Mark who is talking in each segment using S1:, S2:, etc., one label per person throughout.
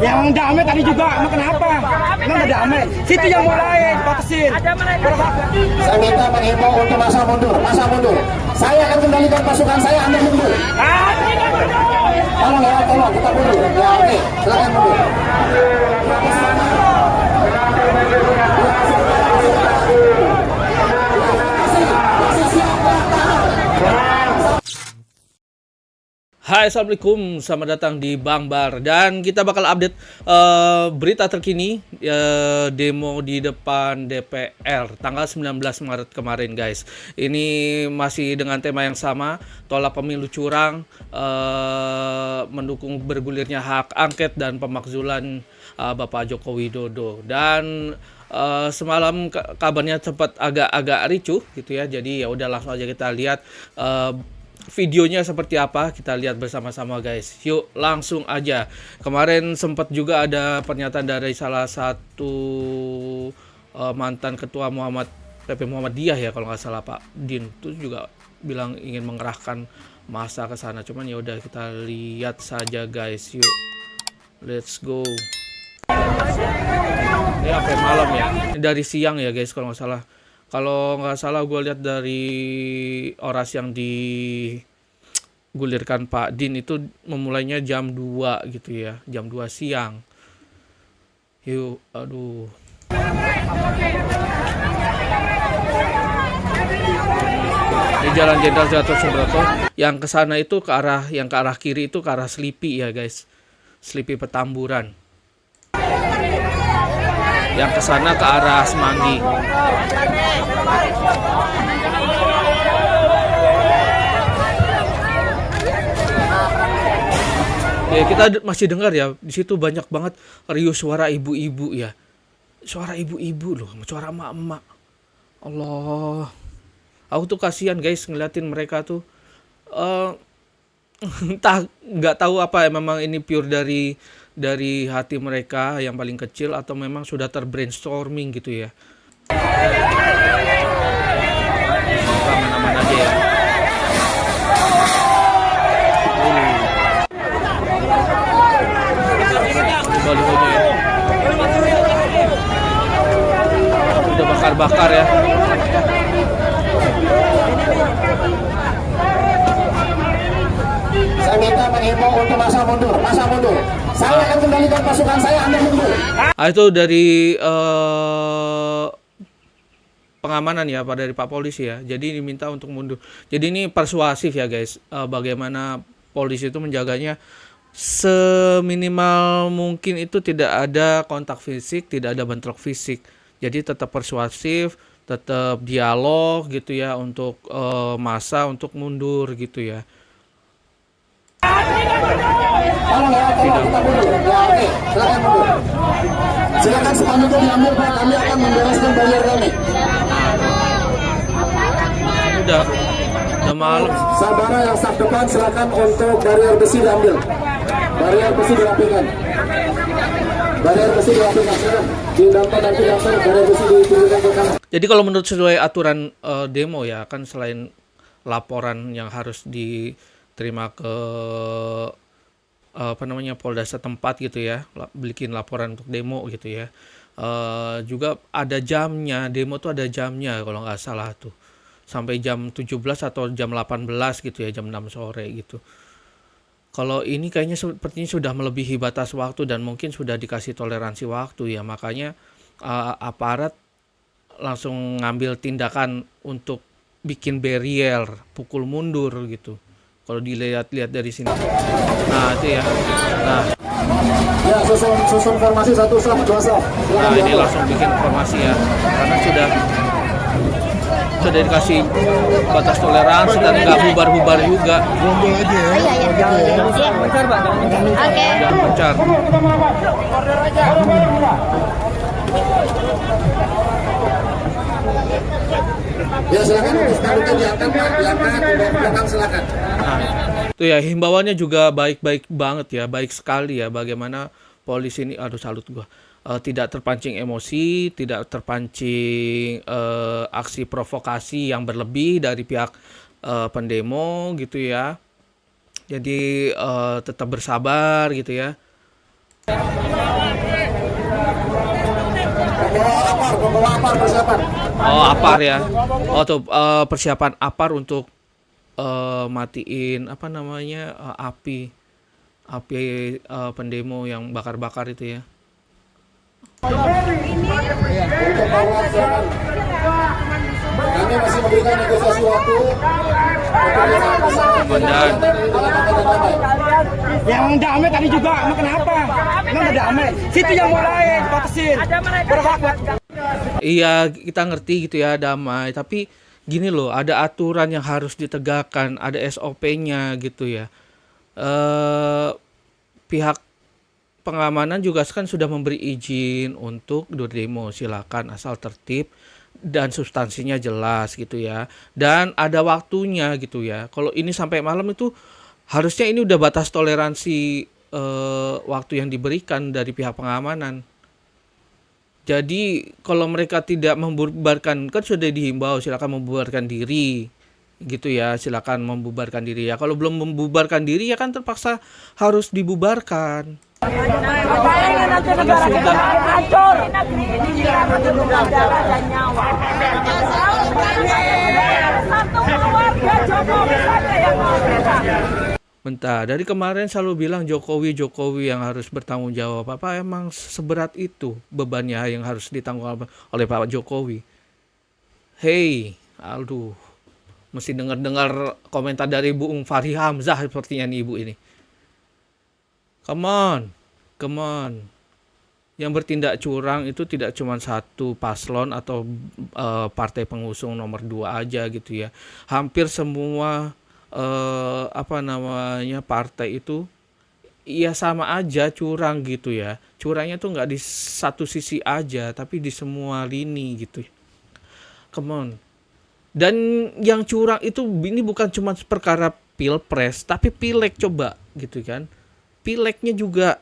S1: Yang damai tadi juga, emang kenapa? Emang udah damai. Situ yang mulai dibatasin.
S2: Saya minta menghimbau untuk masa mundur, masa mundur. Saya akan kembalikan pasukan saya, Anda mundur. Tolong ya, tolong kita mundur. Ya, oke, silakan mundur.
S3: Hai, assalamualaikum, selamat datang di Bang Bar dan kita bakal update berita terkini demo di depan DPR tanggal 19 Maret kemarin, guys. Ini masih dengan tema yang sama, tolak pemilu curang, mendukung bergulirnya hak angket dan pemakzulan Bapak Joko Widodo. Dan semalam kabarnya sempat agak ricuh gitu ya. Jadi ya udah langsung aja kita lihat videonya seperti apa, kita lihat bersama-sama, guys. Yuk langsung aja. Kemarin sempat juga ada pernyataan dari salah satu mantan ketua PP Muhammadiyah ya kalau nggak salah, Pak Din, itu juga bilang ingin mengerahkan massa ke sana. Cuman ya udah kita lihat saja, guys. Yuk, let's go. Ini sampai malam ya. Ini dari siang ya, guys, kalau nggak salah. Kalau nggak salah gue lihat dari orasi yang digulirkan Pak Din itu memulainya jam 2 gitu ya. Jam 2 siang. Yuk, aduh. Ini Jalan Jenderal Gatot Subroto. Yang ke sana itu ke arah kiri itu ke arah Selipi ya, guys. Selipi Petamburan. Yang ke sana ke arah Semanggi. Ya, kita masih dengar ya, di situ banyak banget riuh suara ibu-ibu ya. Suara ibu-ibu loh, suara emak-emak. Allah. Aku tuh kasihan, guys, ngeliatin mereka tuh. Entah, nggak tahu apa ya, memang ini pure dari hati mereka yang paling kecil atau memang sudah terbrainstorming gitu ya. Mana-mana aja ya. Balihonya ya. Udah bakar-bakar ya.
S2: Saya minta menghimbau untuk masa mundur, masa mundur. Saya akan kembalikan pasukan saya, Anda mundur.
S3: Itu dari pengamanan ya, Pak, dari Pak Polisi ya. Jadi diminta untuk mundur. Jadi ini persuasif ya, guys. Bagaimana polisi itu menjaganya seminimal mungkin, itu tidak ada kontak fisik, tidak ada bentrok fisik. Jadi tetap persuasif, tetap dialog gitu ya untuk massa untuk mundur gitu ya.
S2: Tolong ya, tolong kita mundur. Ya, oke, silakan mundur. Silakan sepanduknya diambil, Pak. Kami akan membereskan barrier kami.
S3: Udah malam.
S2: Sabara yang staf depan silakan untuk barrier besi diambil. Barrier besi dirapikan. Barrier besi dirapikan, silakan. Di dampak nanti langsung barrier besi diturunkan ke kanan.
S3: Jadi kalau menurut sesuai aturan demo ya, kan selain laporan yang harus diterima ke Polda setempat gitu ya, bikin laporan untuk demo gitu ya. Juga ada jamnya, demo tuh ada jamnya kalau nggak salah tuh. Sampai jam 17 atau jam 18 gitu ya, jam 6 sore gitu. Kalau ini kayaknya sepertinya sudah melebihi batas waktu dan mungkin sudah dikasih toleransi waktu ya, makanya aparat langsung ngambil tindakan untuk bikin barrier, pukul mundur gitu. Kalau dilihat-lihat dari sini. Nah, itu ya. Nah.
S2: Ya, susun formasi 1 saf, 2 saf.
S3: Nah, ini langsung bikin formasi ya. Karena sudah dikasih batas toleransi dan nggak bubar-bubar juga.
S4: Rombol aja ya.
S1: Iya. Bentar, Pak. Oke.
S3: Jangan pencar.
S2: Ya, silakan untuk diangkat, Pak. Diangkat, belakang silakan.
S3: Nah, itu ya, himbauannya juga baik-baik banget ya, baik sekali ya, bagaimana polisi ini, aduh salut gua, tidak terpancing emosi, tidak terpancing aksi provokasi yang berlebih dari pihak pendemo gitu ya. Jadi tetap bersabar gitu ya.
S2: Pembawa apar persiapan.
S3: Oh, APAR ya. Oh, tuh persiapan APAR untuk matiin apa namanya api pendemo yang bakar-bakar itu ya.
S2: Untuk pembawa silakan. Kami masih memberikan negosiasi waktu.
S3: Dan
S1: Yang damai tadi juga, emang kenapa? Emang udah damai. Situ yang mulai dibatasin. Berhak buat
S3: iya, kita ngerti gitu ya damai, tapi gini loh, ada aturan yang harus ditegakkan, ada SOP-nya gitu ya. Pihak pengamanan juga kan sudah memberi izin untuk demo, silakan asal tertib dan substansinya jelas gitu ya. Dan ada waktunya gitu ya. Kalau ini sampai malam itu harusnya ini udah batas toleransi waktu yang diberikan dari pihak pengamanan. Jadi kalau mereka tidak membubarkan, kan sudah dihimbau silakan membubarkan diri gitu ya, silakan membubarkan diri ya. Kalau belum membubarkan diri ya kan terpaksa harus dibubarkan. Bentar, dari kemarin selalu bilang Jokowi yang harus bertanggung jawab. Apa emang seberat itu bebannya yang harus ditanggung oleh Pak Jokowi? Hey, aduh, mesti dengar komentar dari Bung Fahri Hamzah sepertinya nih ibu ini. Come on. Yang bertindak curang itu tidak cuma satu paslon atau partai pengusung nomor 2 aja gitu ya. Hampir semua partai itu iya sama aja curang gitu ya. Curangnya tuh nggak di satu sisi aja, tapi di semua lini gitu. Come on. Dan yang curang itu ini bukan cuma perkara pilpres, tapi pileg coba gitu kan. Pilegnya juga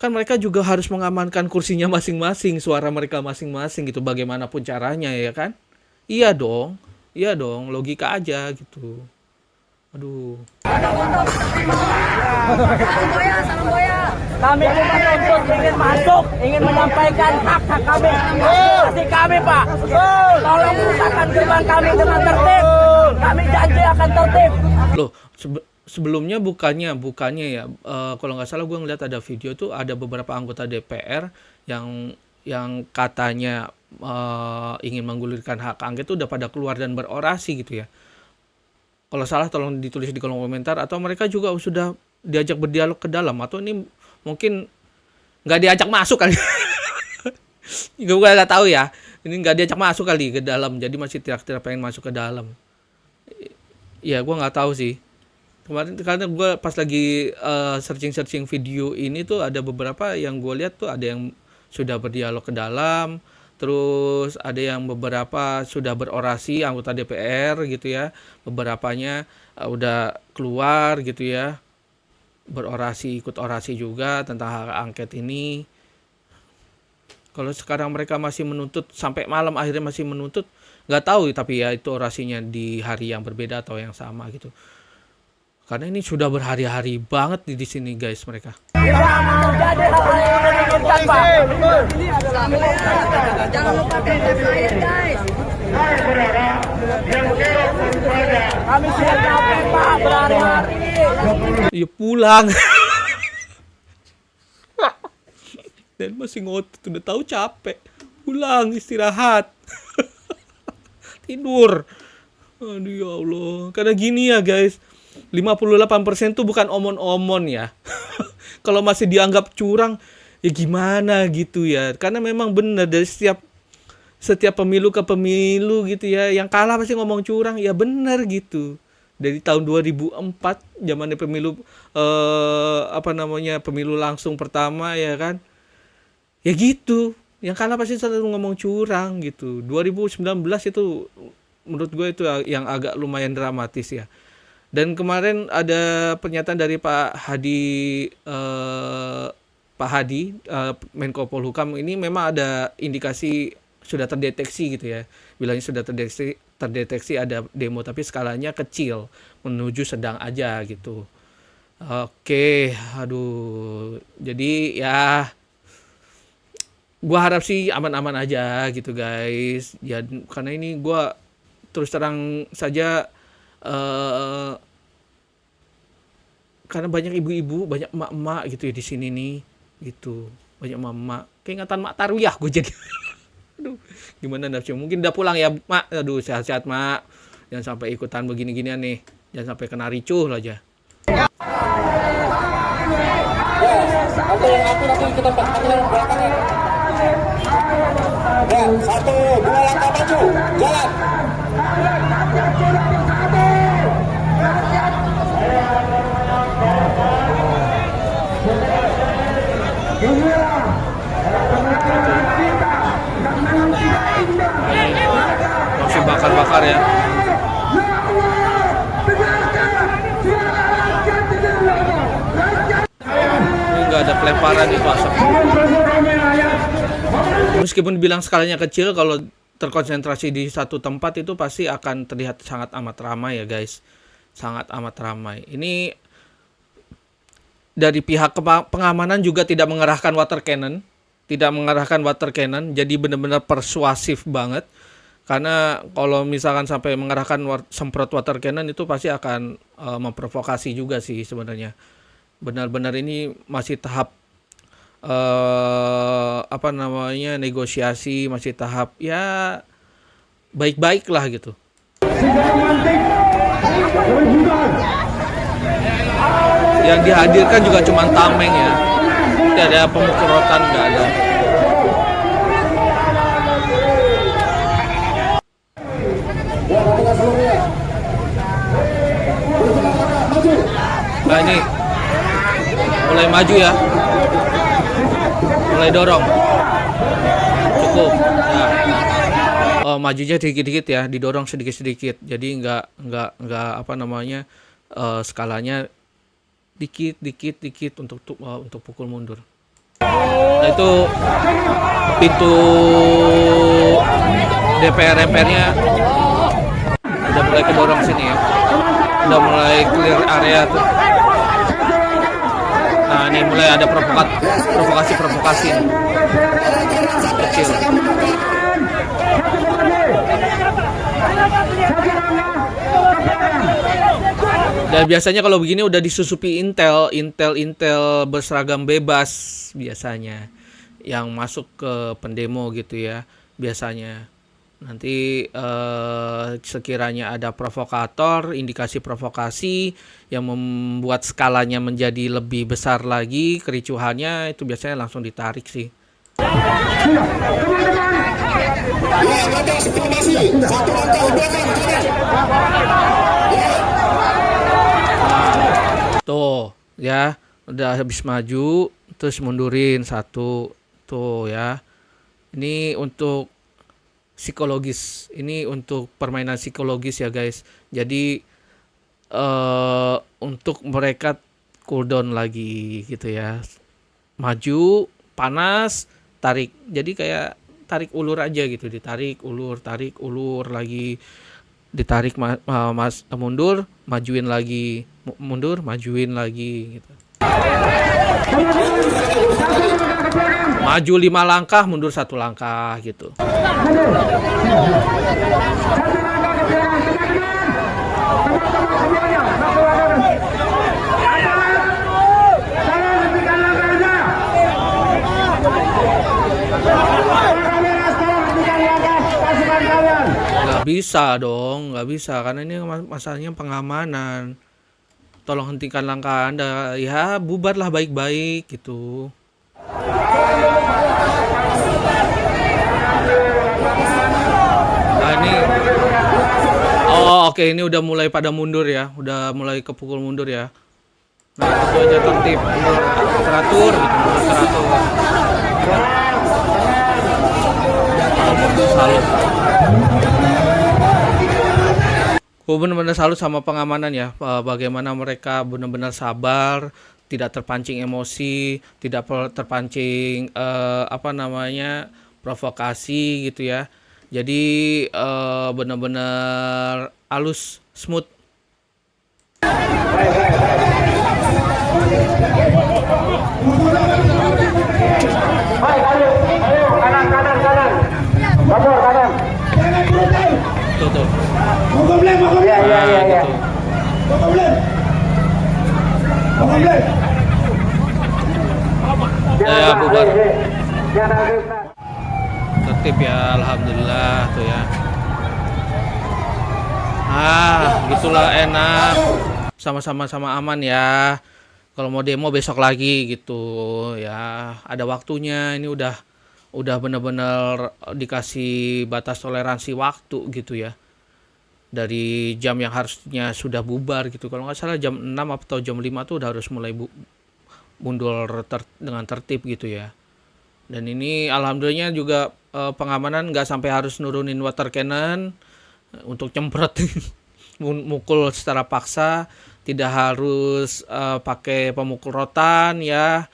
S3: kan mereka juga harus mengamankan kursinya masing-masing, suara mereka masing-masing gitu, bagaimanapun caranya ya kan. Iya dong, logika aja gitu. Aduh.
S4: Salam boya. Kami juga untuk ingin masuk, ingin menyampaikan hak-hak kami. Masih kami, Pak. Tolong bukakan gerbang kami dengan tertib. Kami janji akan tertib.
S3: Loh, sebelumnya bukannya ya, kalau nggak salah gue ngeliat ada video tuh ada beberapa anggota DPR yang katanya ingin menggulirkan hak angket itu udah pada keluar dan berorasi gitu ya. Kalau salah tolong ditulis di kolom komentar, atau mereka juga sudah diajak berdialog ke dalam, atau ini mungkin nggak diajak masuk kali. Gue nggak tahu ya, ini nggak diajak masuk kali ke dalam, jadi masih tidak pengen masuk ke dalam. Ya gue nggak tahu sih. Kemarin karena gue pas lagi searching video ini tuh ada beberapa yang gue lihat tuh ada yang sudah berdialog ke dalam, terus ada yang beberapa sudah berorasi anggota DPR gitu ya, beberapanya udah keluar gitu ya, ikut orasi juga tentang hak angket ini. Kalau sekarang mereka masih menuntut sampai malam, akhirnya masih menuntut, nggak tahu tapi ya itu orasinya di hari yang berbeda atau yang sama gitu. Karena ini sudah berhari-hari banget di sini guys mereka.
S4: Jangan lupa subscribe guys. Kami sudah capek Pak berhari-hari.
S3: Ya pulang. Dan masih ngotot, udah tahu capek. Pulang istirahat. Tidur. Aduh ya Allah. Karena gini ya guys. 58% tuh bukan omon-omon ya. Kalau masih dianggap curang, ya gimana gitu ya. Karena memang benar dari setiap pemilu ke pemilu gitu ya, yang kalah pasti ngomong curang, ya benar gitu. Dari tahun 2004 zamannya pemilu pemilu langsung pertama ya kan. Ya gitu. Yang kalah pasti selalu ngomong curang gitu. 2019 itu menurut gue itu yang agak lumayan dramatis ya. Dan kemarin ada pernyataan dari Pak Hadi Menko Polhukam, ini memang ada indikasi sudah terdeteksi gitu ya. Bilangnya sudah terdeteksi ada demo, tapi skalanya kecil, menuju sedang aja gitu. Oke, aduh. Jadi ya gua harap sih aman-aman aja gitu guys. Ya karena ini gua terus terang saja eh karena banyak ibu-ibu, banyak emak-emak gitu ya di sini nih, gitu. Banyak emak-emak. Keingatan Mak Tarwiyah gue jadi. Aduh, gimana nafsu? Mungkin udah pulang ya, Mak. Aduh, sehat-sehat, Mak. Jangan sampai ikutan begini-ginian nih. Jangan sampai kena ricuh aja.
S2: Atau yang nanti kita pakai belakangnya. Ya, 1, 2 langkah maju, jalan.
S3: Masih bakar-bakar ya. Ini nggak ada pelemparan itu asap. Meskipun bilang skalanya kecil, kalau terkonsentrasi di satu tempat itu pasti akan terlihat sangat amat ramai ya guys. Sangat amat ramai. Ini dari pihak pengamanan juga tidak mengerahkan water cannon. Tidak mengerahkan water cannon. Jadi benar-benar persuasif banget. Karena kalau misalkan sampai mengerahkan semprot water cannon itu pasti akan memprovokasi juga sih sebenarnya. Benar-benar ini masih tahap negosiasi, masih tahap ya baik-baik lah gitu. Yang dihadirkan juga cuma tameng ya, tidak ada pemukurotan, nggak ada. Nah ini mulai maju ya, mulai dorong, cukup. Nah, majunya sedikit-sedikit ya, didorong sedikit-sedikit. Jadi nggak skalanya dikit untuk pukul mundur. Nah itu pintu DPR MPR-nya udah mulai kedorong sini ya, udah mulai clear area tuh. Nah ini mulai ada provokasi nih. Kecil. Dan biasanya kalau begini udah disusupi intel berseragam bebas biasanya yang masuk ke pendemo gitu ya. Biasanya nanti sekiranya ada provokator, indikasi provokasi yang membuat skalanya menjadi lebih besar lagi kericuhannya, itu biasanya langsung ditarik sih. Tuh ya, udah habis maju terus mundurin satu tuh ya. Ini untuk psikologis, ini untuk permainan psikologis ya guys. Jadi untuk mereka cooldown lagi gitu ya. Maju, panas, tarik. Jadi kayak tarik ulur aja gitu, ditarik ulur, tarik ulur lagi, ditarik mundur, majuin lagi, mundur, majuin lagi gitu. Maju 5 langkah, mundur 1 langkah gitu. Nggak bisa dong, nggak bisa karena ini masalahnya pengamanan. Tolong hentikan langkah Anda, ya bubarlah baik-baik gitu. Nah ini, oke, ini udah mulai pada mundur ya, udah mulai kepukul mundur ya. Nah itu aja tertib, teratur gitu, teratur. Salut. Gue benar-benar salut sama pengamanan ya, bagaimana mereka benar-benar sabar, tidak terpancing emosi, tidak terpancing provokasi gitu ya. Jadi benar-benar halus, smooth. Ya bubar. Tertib ya, alhamdulillah tuh ya. Gitulah enak. Sama aman ya. Kalau mau demo besok lagi gitu ya. Ada waktunya. Ini udah bener-bener dikasih batas toleransi waktu gitu ya. Dari jam yang harusnya sudah bubar gitu. Kalau nggak salah jam 6 atau jam 5 tuh udah harus mulai mundur dengan tertib gitu ya. Dan ini alhamdulillah juga pengamanan nggak sampai harus nurunin water cannon untuk nyemprot mukul secara paksa, tidak harus pakai pemukul rotan ya.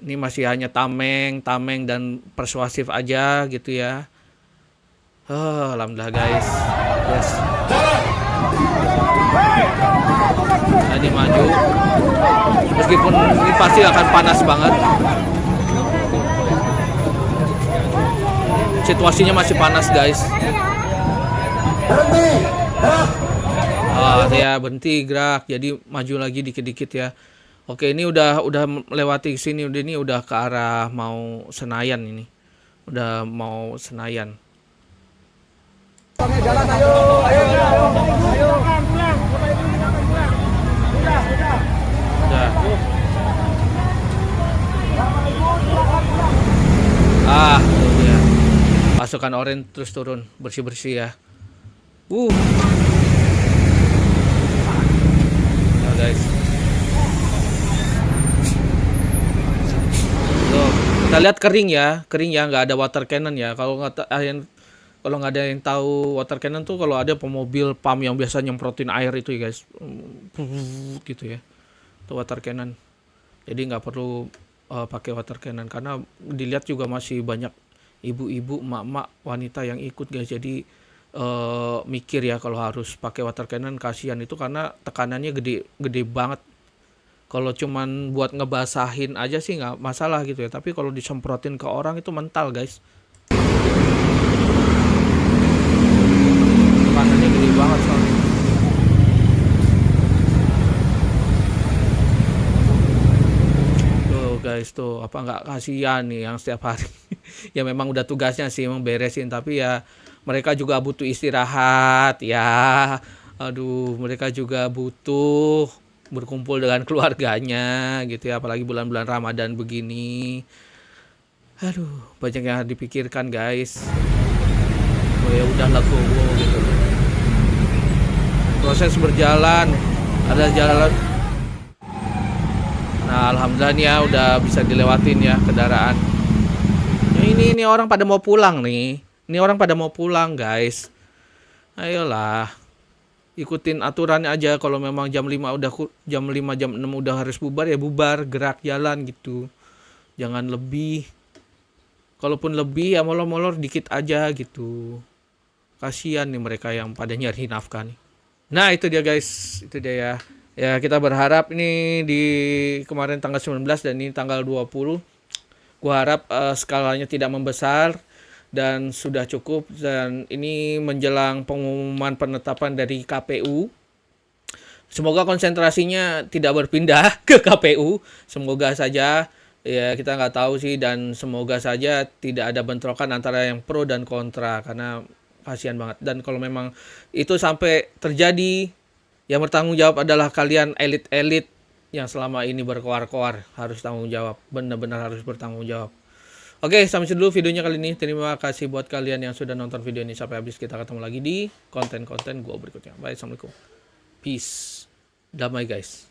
S3: Ini masih hanya tameng dan persuasif aja gitu ya. Alhamdulillah guys. Yes. Tadi maju. Meskipun ini pasti akan panas banget. Situasinya masih panas guys. Ya berhenti gerak. Jadi maju lagi dikit-dikit ya. Oke, ini udah melewati sini, ini udah ke arah mau Senayan ini. Udah mau Senayan.
S1: Jalan, ayo.
S3: Udah. Tuh dia. Pasukan oranye terus turun, bersih-bersih ya. Ya guys. Tuh, kita lihat kering ya, nggak ada water cannon ya. Kalau nggak ada yang tahu water cannon tuh, kalau ada pemobil pam yang biasa nyemprotin air itu ya guys, gitu ya, itu water cannon. Jadi nggak perlu pakai water cannon, karena dilihat juga masih banyak ibu-ibu, emak-emak, wanita yang ikut guys. Jadi mikir ya kalau harus pakai water cannon, kasihan itu karena tekanannya gede banget. Kalau cuman buat ngebasahin aja sih nggak masalah gitu ya, tapi kalau disemprotin ke orang itu mental guys. Tekanannya gede banget soalnya. Tuh guys tuh, apa nggak kasihan nih yang setiap hari. Ya memang udah tugasnya sih emang beresin, tapi ya mereka juga butuh istirahat ya. Aduh, mereka juga butuh berkumpul dengan keluarganya gitu ya, apalagi bulan-bulan Ramadan begini. Aduh, banyak yang dipikirkan guys. Ya udah legowo gitu. Proses berjalan, ada jalan. Nah, alhamdulillah nih ya udah bisa dilewatin ya kendaraan. Ya, ini orang pada mau pulang nih. Ini orang pada mau pulang guys. Ayolah, ikutin aturannya aja. Kalau memang jam 5 jam 6 udah harus bubar ya bubar, gerak jalan gitu. Jangan lebih. Kalaupun lebih ya molor-molor dikit aja gitu. Kasihan nih mereka yang pada nyari nafkah nih. Nah, itu dia guys. Itu dia ya. Ya, kita berharap ini di kemarin tanggal 19 dan ini tanggal 20. Gua harap skalanya tidak membesar dan sudah cukup, dan ini menjelang pengumuman penetapan dari KPU. Semoga konsentrasinya tidak berpindah ke KPU. Semoga saja, ya kita nggak tahu sih, dan semoga saja tidak ada bentrokan antara yang pro dan kontra, karena kasihan banget. Dan kalau memang itu sampai terjadi, yang bertanggung jawab adalah kalian elit-elit yang selama ini berkoar-koar. Harus tanggung jawab, benar-benar harus bertanggung jawab. Oke, sampai situ dulu videonya kali ini. Terima kasih buat kalian yang sudah nonton video ini sampai habis. Kita ketemu lagi di konten-konten gua berikutnya. Bye, assalamualaikum. Peace. Damai guys.